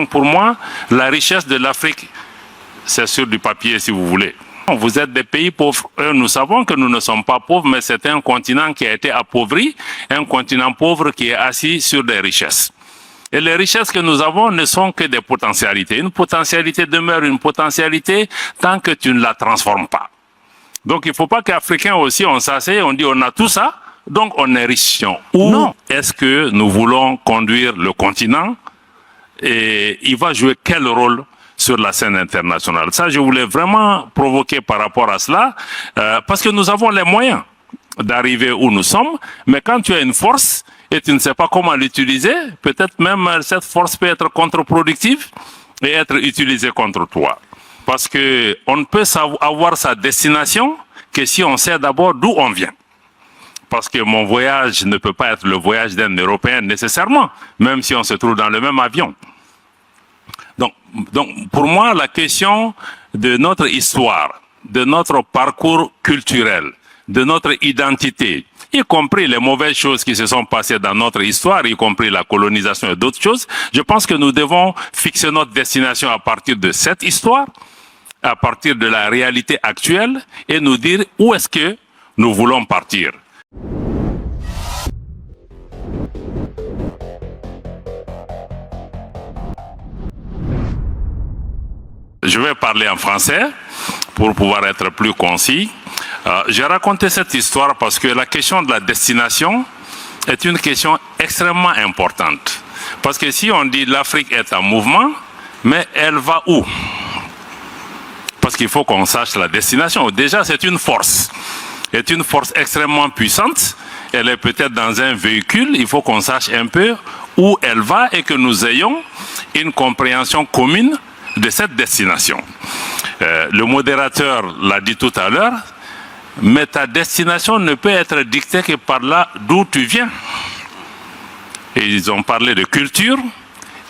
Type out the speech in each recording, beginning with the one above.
Pour moi, la richesse de l'Afrique, c'est sur du papier, si vous voulez. Vous êtes des pays pauvres. Nous savons que nous ne sommes pas pauvres, mais c'est un continent qui a été appauvri, un continent pauvre qui est assis sur des richesses. Et les richesses que nous avons ne sont que des potentialités. Une potentialité demeure une potentialité tant que tu ne la transformes pas. Donc il ne faut pas qu'Africains aussi, on s'assied, on dit on a tout ça, donc on est riche. Où est-ce que nous voulons conduire le continent et il va jouer quel rôle sur la scène internationale? Ça, je voulais vraiment provoquer par rapport à cela, parce que nous avons les moyens d'arriver où nous sommes, mais quand tu as une force et tu ne sais pas comment l'utiliser, peut-être même cette force peut être contre-productive et être utilisée contre toi. Parce qu'on ne peut avoir sa destination que si on sait d'abord d'où on vient. Parce que mon voyage ne peut pas être le voyage d'un Européen nécessairement, même si on se trouve dans le même avion. Donc, pour moi, la question de notre histoire, de notre parcours culturel, de notre identité, y compris les mauvaises choses qui se sont passées dans notre histoire, y compris la colonisation et d'autres choses, je pense que nous devons fixer notre destination à partir de cette histoire, à partir de la réalité actuelle, et nous dire où est-ce que nous voulons partir. Je vais parler en français pour pouvoir être plus concis. J'ai raconté cette histoire parce que la question de la destination est une question extrêmement importante. Parce que si on dit l'Afrique est en mouvement, mais elle va où? Parce qu'il faut qu'on sache la destination. Déjà, c'est une force. C'est une force extrêmement puissante. Elle est peut-être dans un véhicule. Il faut qu'on sache un peu où elle va et que nous ayons une compréhension commune de cette destination. Le modérateur l'a dit tout à l'heure, mais ta destination ne peut être dictée que par là d'où tu viens. Et ils ont parlé de culture,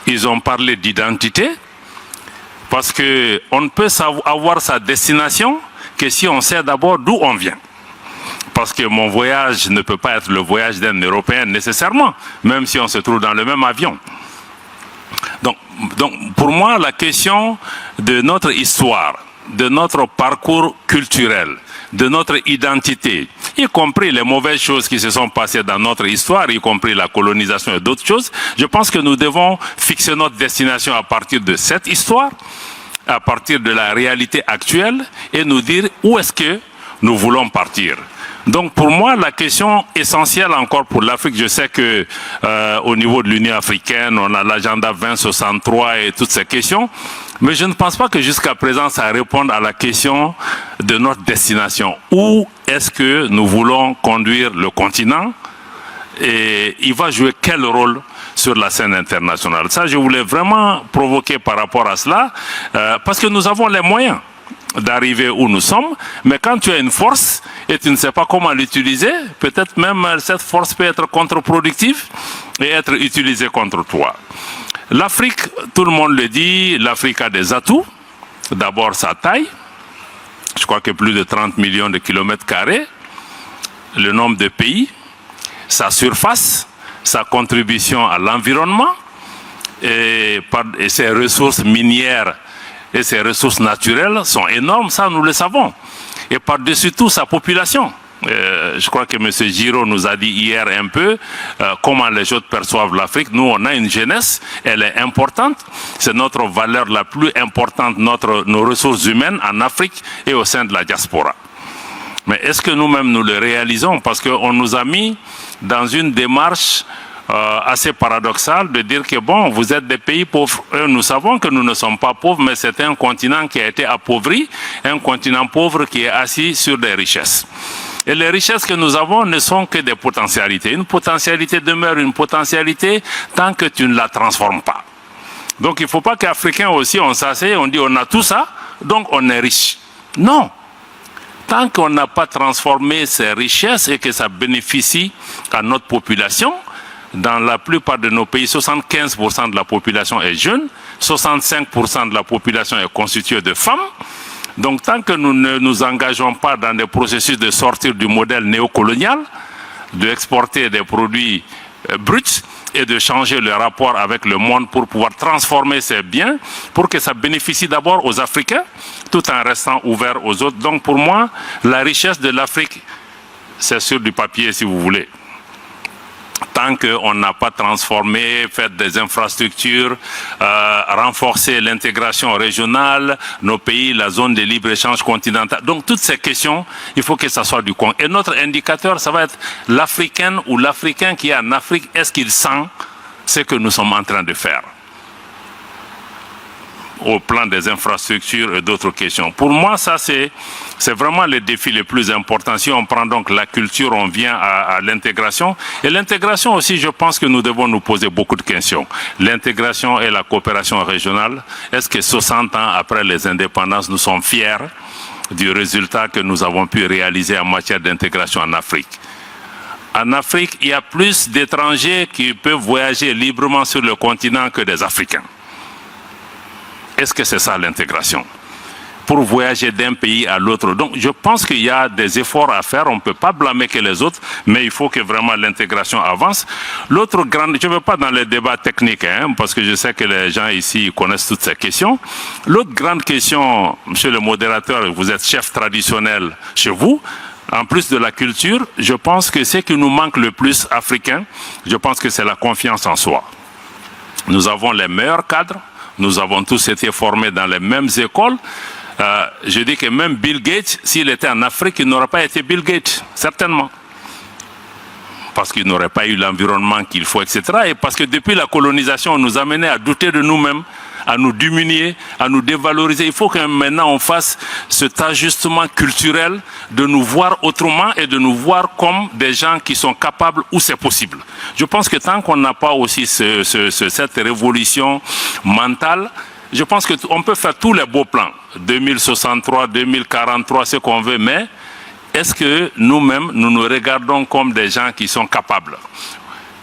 ils ont parlé d'identité, parce qu'on ne peut avoir sa destination que si on sait d'abord d'où on vient. Parce que mon voyage ne peut pas être le voyage d'un Européen nécessairement, même si on se trouve dans le même avion. Donc, pour moi, la question de notre histoire, de notre parcours culturel, de notre identité, y compris les mauvaises choses qui se sont passées dans notre histoire, y compris la colonisation et d'autres choses, je pense que nous devons fixer notre destination à partir de cette histoire, à partir de la réalité actuelle, et nous dire où est-ce que nous voulons partir. Donc pour moi, la question essentielle encore pour l'Afrique, je sais que au niveau de l'Union africaine, on a l'agenda 2063 et toutes ces questions, mais je ne pense pas que jusqu'à présent ça réponde à la question de notre destination. Où est-ce que nous voulons conduire le continent et il va jouer quel rôle sur la scène internationale? Ça, je voulais vraiment provoquer par rapport à cela, parce que nous avons les moyens d'arriver où nous sommes, mais quand tu as une force et tu ne sais pas comment l'utiliser, peut-être même cette force peut être contre-productive et être utilisée contre toi. L'Afrique, tout le monde le dit, l'Afrique a des atouts. D'abord sa taille, je crois que plus de 30 millions de kilomètres carrés, le nombre de pays, sa surface, sa contribution à l'environnement et ses ressources minières et ses ressources naturelles sont énormes, ça nous le savons. Et par-dessus tout, sa population. Je crois que M. Giraud nous a dit hier un peu comment les autres perçoivent l'Afrique. Nous, on a une jeunesse, elle est importante. C'est notre valeur la plus importante, nos ressources humaines en Afrique et au sein de la diaspora. Mais est-ce que nous-mêmes nous le réalisons? Parce qu'on nous a mis dans une démarche assez paradoxal de dire que bon, vous êtes des pays pauvres. Nous savons que nous ne sommes pas pauvres, mais c'est un continent qui a été appauvri, un continent pauvre qui est assis sur des richesses. Et les richesses que nous avons ne sont que des potentialités. Une potentialité demeure une potentialité tant que tu ne la transformes pas. Donc il ne faut pas qu'Africains aussi, on s'assied, on dit on a tout ça, donc on est riche. Non. Tant qu'on n'a pas transformé ces richesses et que ça bénéficie à notre population, dans la plupart de nos pays, 75% de la population est jeune, 65% de la population est constituée de femmes. Donc tant que nous ne nous engageons pas dans des processus de sortir du modèle néocolonial, d'exporter des produits brut et de changer le rapport avec le monde pour pouvoir transformer ces biens, pour que ça bénéficie d'abord aux Africains, tout en restant ouvert aux autres. Donc pour moi, la richesse de l'Afrique, c'est sur du papier si vous voulez. Tant qu'on n'a pas transformé, fait des infrastructures, renforcé l'intégration régionale, nos pays, la zone de libre-échange continentale. Donc toutes ces questions, il faut que ça soit du concret. Et notre indicateur, ça va être l'Africaine ou l'Africain qui est en Afrique, est-ce qu'il sent ce que nous sommes en train de faire au plan des infrastructures et d'autres questions. Pour moi, ça c'est vraiment le défi le plus important. Si on prend donc la culture, on vient à l'intégration. Et l'intégration aussi, je pense que nous devons nous poser beaucoup de questions. L'intégration et la coopération régionale, est-ce que 60 ans après les indépendances, nous sommes fiers du résultat que nous avons pu réaliser en matière d'intégration en Afrique? En Afrique, il y a plus d'étrangers qui peuvent voyager librement sur le continent que des Africains. Est-ce que c'est ça l'intégration? Pour voyager d'un pays à l'autre. Donc je pense qu'il y a des efforts à faire, on ne peut pas blâmer que les autres, mais il faut que vraiment l'intégration avance. L'autre grande, je ne vais pas dans les débats techniques, parce que je sais que les gens ici connaissent toutes ces questions. L'autre grande question, monsieur le modérateur, vous êtes chef traditionnel chez vous, en plus de la culture, je pense que ce qui nous manque le plus africain, je pense que c'est la confiance en soi. Nous avons les meilleurs cadres, nous avons tous été formés dans les mêmes écoles. Je dis que même Bill Gates, s'il était en Afrique, il n'aurait pas été Bill Gates, certainement. Parce qu'il n'aurait pas eu l'environnement qu'il faut, etc. Et parce que depuis la colonisation, on nous a amené à douter de nous-mêmes, à nous diminuer, à nous dévaloriser. Il faut que maintenant on fasse cet ajustement culturel de nous voir autrement et de nous voir comme des gens qui sont capables où c'est possible. Je pense que tant qu'on n'a pas aussi cette révolution mentale, je pense qu'on peut faire tous les beaux plans, 2063, 2043, ce qu'on veut, mais est-ce que nous-mêmes, nous nous regardons comme des gens qui sont capables?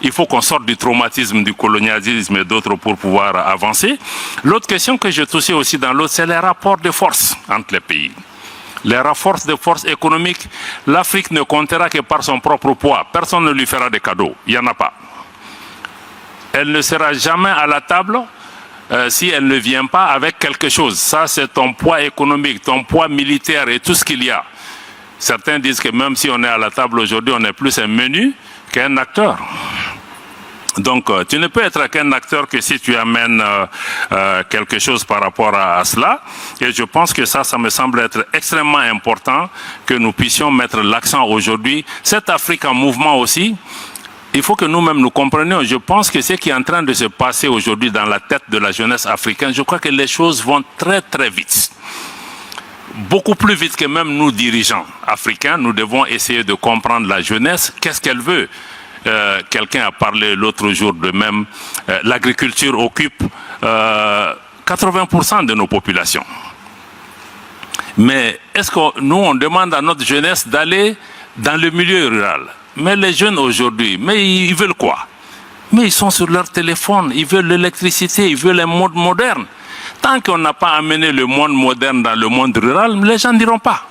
Il faut qu'on sorte du traumatisme, du colonialisme et d'autres pour pouvoir avancer. L'autre question que je touchais aussi dans l'autre, c'est les rapports de force entre les pays. Les rapports de force économiques, l'Afrique ne comptera que par son propre poids. Personne ne lui fera des cadeaux. Il n'y en a pas. Elle ne sera jamais à la table si elle ne vient pas avec quelque chose. Ça, c'est ton poids économique, ton poids militaire et tout ce qu'il y a. Certains disent que même si on est à la table aujourd'hui, on est plus un menu qu'un acteur. Donc, tu ne peux être qu'un acteur que si tu amènes quelque chose par rapport à cela. Et je pense que ça me semble être extrêmement important que nous puissions mettre l'accent aujourd'hui. Cette Afrique en mouvement aussi, il faut que nous-mêmes nous comprenions. Je pense que ce qui est en train de se passer aujourd'hui dans la tête de la jeunesse africaine, je crois que les choses vont très très vite. Beaucoup plus vite que même nous dirigeants africains, nous devons essayer de comprendre la jeunesse, qu'est-ce qu'elle veut. Quelqu'un a parlé l'autre jour de même, l'agriculture occupe 80% de nos populations. Mais est-ce que nous, on demande à notre jeunesse d'aller dans le milieu rural? Mais les jeunes aujourd'hui, mais ils veulent quoi? Mais ils sont sur leur téléphone, ils veulent l'électricité, ils veulent un monde moderne. Tant qu'on n'a pas amené le monde moderne dans le monde rural, les gens n'iront pas.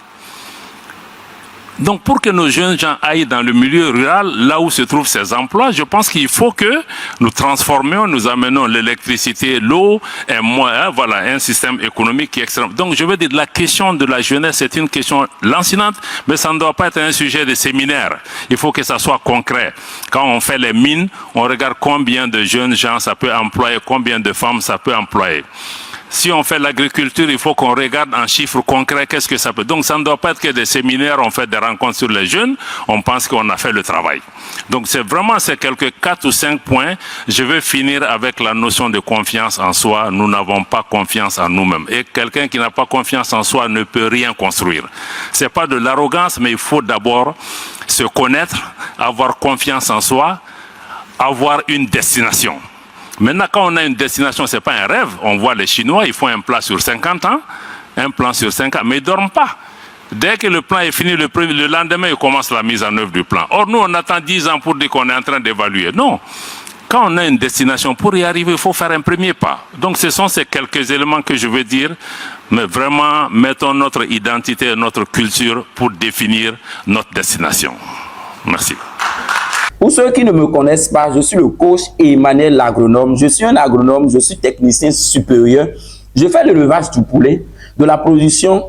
Donc pour que nos jeunes gens aillent dans le milieu rural, là où se trouvent ces emplois, je pense qu'il faut que nous transformions, nous amenons l'électricité, l'eau, voilà, un système économique qui est extrêmement... Donc je veux dire, la question de la jeunesse, c'est une question lancinante, mais ça ne doit pas être un sujet de séminaire. Il faut que ça soit concret. Quand on fait les mines, on regarde combien de jeunes gens ça peut employer, combien de femmes ça peut employer. Si on fait l'agriculture, il faut qu'on regarde en chiffres concrets qu'est-ce que ça peut. Donc ça ne doit pas être que des séminaires, on fait des rencontres sur les jeunes, on pense qu'on a fait le travail. Donc c'est vraiment ces quelques 4 ou 5 points. Je vais finir avec la notion de confiance en soi. Nous n'avons pas confiance en nous-mêmes. Et quelqu'un qui n'a pas confiance en soi ne peut rien construire. Ce n'est pas de l'arrogance, mais il faut d'abord se connaître, avoir confiance en soi, avoir une destination. Maintenant, quand on a une destination, ce n'est pas un rêve. On voit les Chinois, ils font un plan sur 50 ans, un plan sur 5 ans, mais ils ne dorment pas. Dès que le plan est fini, le lendemain, ils commencent la mise en œuvre du plan. Or, nous, on attend 10 ans pour dire qu'on est en train d'évaluer. Non. Quand on a une destination, pour y arriver, il faut faire un premier pas. Donc, ce sont ces quelques éléments que je veux dire. Mais vraiment, mettons notre identité, notre culture pour définir notre destination. Merci. Pour ceux qui ne me connaissent pas, je suis le coach Emmanuel l'agronome. Je suis un agronome, je suis technicien supérieur. Je fais l'élevage du poulet, de la production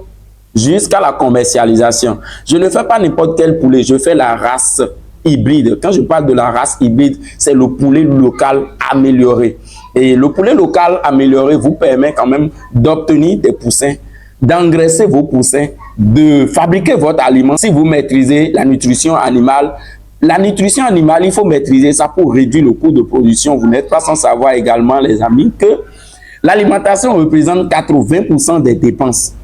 jusqu'à la commercialisation. Je ne fais pas n'importe quel poulet, je fais la race hybride. Quand je parle de la race hybride, c'est le poulet local amélioré. Et le poulet local amélioré vous permet quand même d'obtenir des poussins, d'engraisser vos poussins, de fabriquer votre aliment. Si vous maîtrisez la nutrition animale, il faut maîtriser ça pour réduire le coût de production. Vous n'êtes pas sans savoir également, les amis, que l'alimentation représente 80% des dépenses.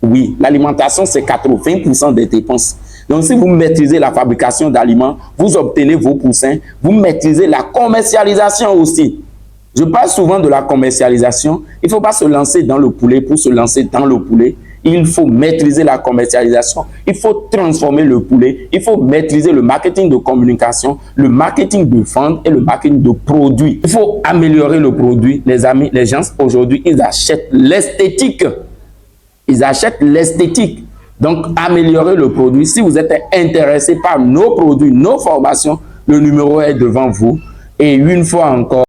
Oui, l'alimentation, c'est 80% des dépenses. Donc, si vous maîtrisez la fabrication d'aliments, vous obtenez vos poussins, vous maîtrisez la commercialisation aussi. Je parle souvent de la commercialisation. Il ne faut pas se lancer dans le poulet pour se lancer dans le poulet. Il faut maîtriser la commercialisation, il faut transformer le poulet, il faut maîtriser le marketing de communication, le marketing de vente et le marketing de produits. Il faut améliorer le produit. Les amis, les gens aujourd'hui, ils achètent l'esthétique. Ils achètent l'esthétique. Donc, améliorer le produit. Si vous êtes intéressé par nos produits, nos formations, le numéro est devant vous. Et une fois encore,